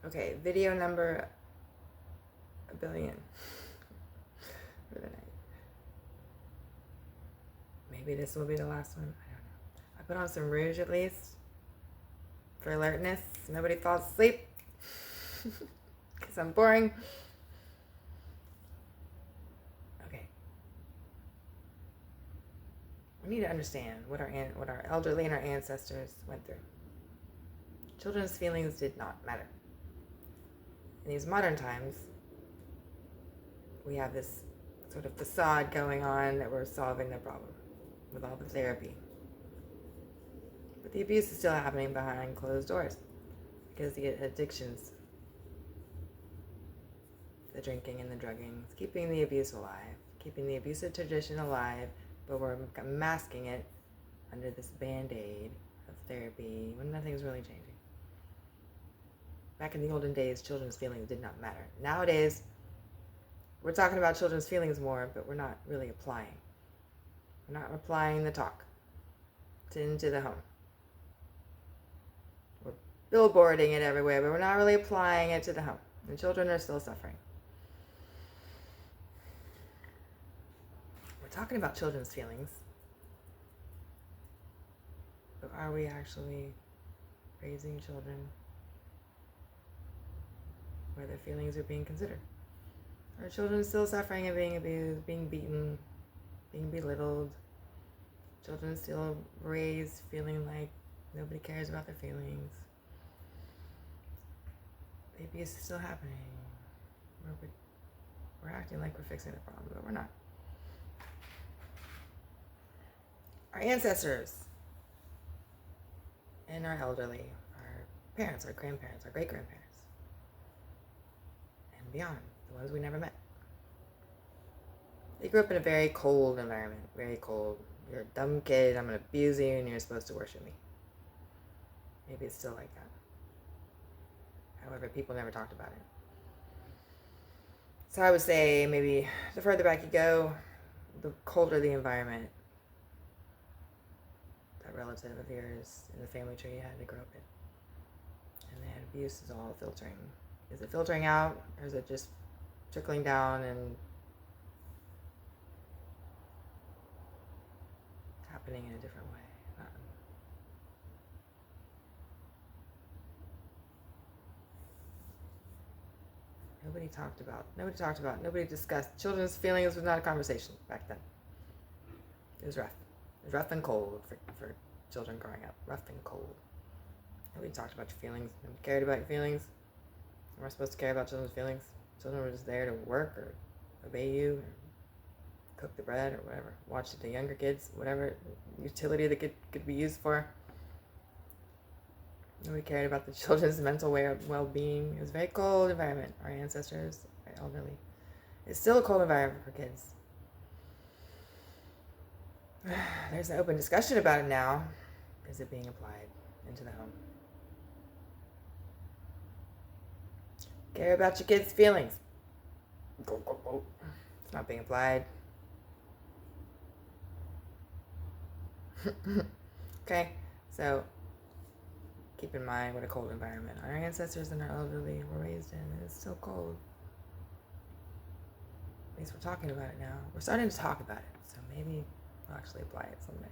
Okay, video number a billion for the night. Maybe this will be the last one. I don't know. I put on some rouge at least for alertness. Nobody falls asleep because I'm boring. Okay. We need to understand what our elderly and our ancestors went through. Children's feelings did not matter. In these modern times, we have this sort of facade going on that we're solving the problem with all the therapy. But the abuse is still happening behind closed doors because the addictions, the drinking and the drugging, is keeping the abuse alive, keeping the abusive tradition alive, but we're masking it under this band-aid of therapy when nothing's really changing. Back in the olden days, children's feelings did not matter. Nowadays, we're talking about children's feelings more, but we're not really applying. We're not applying the talk into the home. We're billboarding it everywhere, but we're not really applying it to the home. And children are still suffering. We're talking about children's feelings, but are we actually raising children where their feelings are being considered? Are children still suffering and being abused, being beaten, being belittled? Children still raised feeling like nobody cares about their feelings. The abuse is still happening. We're acting like we're fixing the problem, but we're not. Our ancestors and our elderly, our parents, our grandparents, our great-grandparents, and beyond, the ones we never met. They grew up in a very cold environment, very cold. You're a dumb kid, I'm going to abuse you, and you're supposed to worship me. Maybe it's still like that. However, people never talked about it. So I would say maybe the further back you go, the colder the environment that relative of yours in the family tree had to grow up in. And then abuse is all filtering. Is it filtering out, or is it just trickling down and happening in a different way? Nobody discussed. Children's feelings was not a conversation back then. It was rough. It was rough and cold for children growing up. Rough and cold. Nobody talked about your feelings. Nobody cared about your feelings. We're supposed to care about children's feelings. Children were just there to work or obey you or cook the bread or whatever. Watch the younger kids, whatever utility that could be used for. Nobody cared about the children's mental well-being. It was a very cold environment. Our ancestors, our elderly. It's still a cold environment for kids. There's an open discussion about it now. Is it being applied into the home? Care about your kids' feelings. It's not being applied. Okay, so keep in mind what a cold environment our ancestors and our elderly were raised in. It's so cold. At least we're talking about it now. We're starting to talk about it, so maybe we'll actually apply it someday.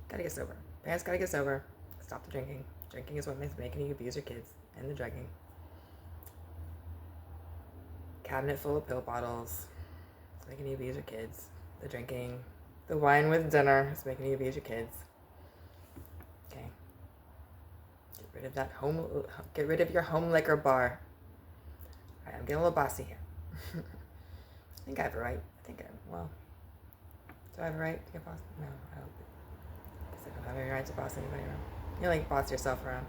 Gotta get sober. Parents gotta get sober. Stop the drinking. Drinking is what makes making you abuse your kids, and the drugging. Cabinet full of pill bottles. It's making you abuse your kids. The drinking. The wine with dinner is making you abuse your kids. Okay. Get rid of your home liquor bar. Alright, I'm getting a little bossy here. I think I have a right. Do I have a right to get bossy? No, I don't. I guess I don't have any right to boss anybody around. You only boss yourself around.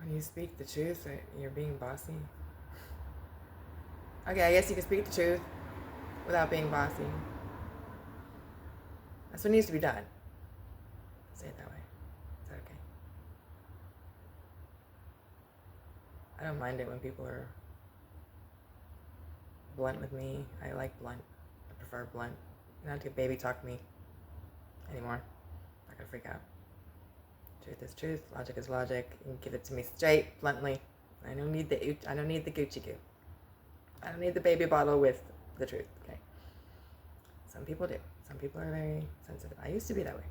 When you speak the truth, you're being bossy. Okay, I guess you can speak the truth without being bossy. That's what needs to be done. Say it that way. Is that okay? I don't mind it when people are blunt with me. I like blunt. I prefer blunt. You don't have to baby talk me anymore. I'm not gonna freak out. Truth is truth. Logic is logic. You can give it to me straight, bluntly. I don't need the Gucci goo. I don't need the baby bottle with the truth. Okay. Some people do. Some people are very sensitive. I used to be that way.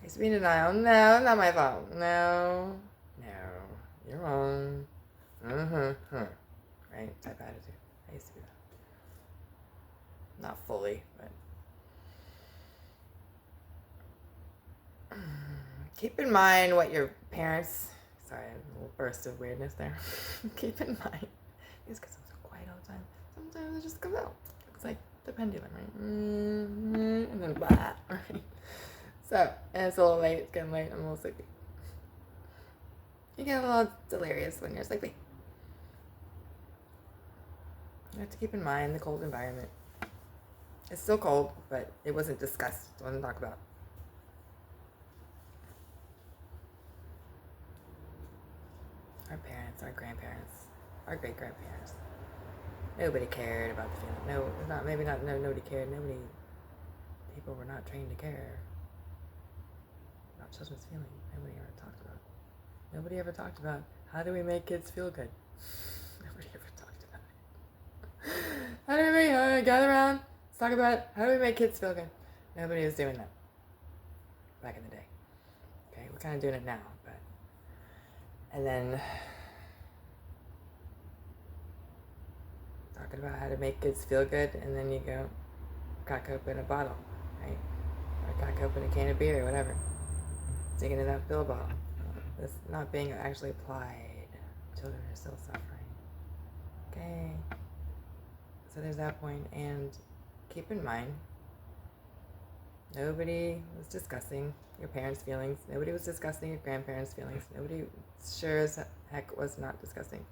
I used to be in denial. No, not my fault. No, you're wrong. Right? Type attitude. I used to be that. Not fully, but keep in mind what your parents. Sorry, a little burst of weirdness there. Keep in mind. It's because I'm so quiet all the time. Sometimes it just comes out. It's like the pendulum, right? And then blah. Right? So, and it's a little late. It's getting late. I'm a little sleepy. You get a little delirious when you're sleepy. You have to keep in mind the cold environment. It's still cold, but it wasn't discussed. It wasn't talked about. Our parents, our grandparents, our great grandparents. Nobody cared about the feeling. No, it's not. Maybe not. No, nobody cared. People were not trained to care about children's feelings. Nobody ever talked about it. Nobody ever talked about how do we make kids feel good. Nobody ever talked about it. How do we gather around? Let's talk about how do we make kids feel good. Nobody was doing that back in the day. Okay, we're kind of doing it now, but and then talking about how to make kids feel good, and then you go crack open a bottle, right? Or crack open a can of beer, or whatever. Dig into that pill bottle. It's not being actually applied. Children are still suffering. Okay. So there's that point, and keep in mind, nobody was discussing your parents' feelings. Nobody was discussing your grandparents' feelings. Nobody sure as heck was not discussing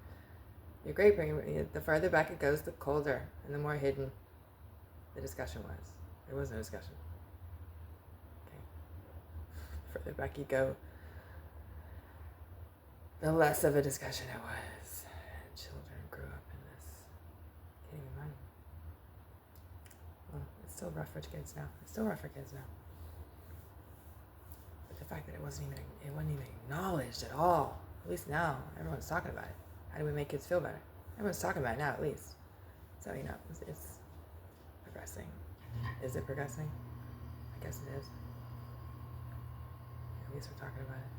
your great grandparents. The further back it goes, the colder and the more hidden the discussion was. There was no discussion. Okay. The further back you go, the less of a discussion it was. And children grew up in this. Can't even mind. Well, it's still rough for kids now. But the fact that it wasn't even acknowledged at all. At least now, everyone's talking about it. How do we make kids feel better? Everyone's talking about it now, at least. So, it's progressing. Is it progressing? I guess it is. At least we're talking about it.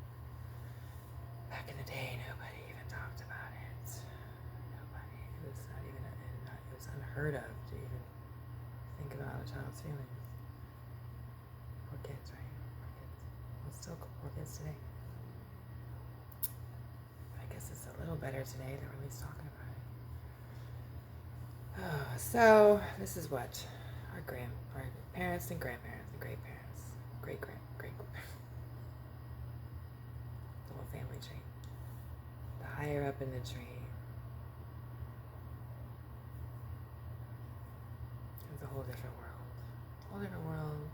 Back in the day, nobody even talked about it. Nobody. It was not even. It was unheard of to even think about a child's feelings. Poor kids, right? Poor kids. Well, still poor kids today. I guess it's a little better today that we're at least talking about it. Oh, so this is what our parents and grandparents and great parents, great the whole family tree. The higher up in the tree, it's a whole different world. Whole different world.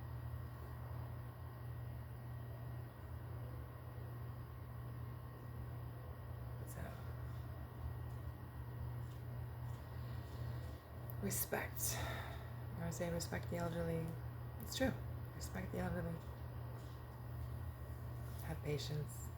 Respect. When I say respect the elderly, it's true. Respect the elderly. Have patience.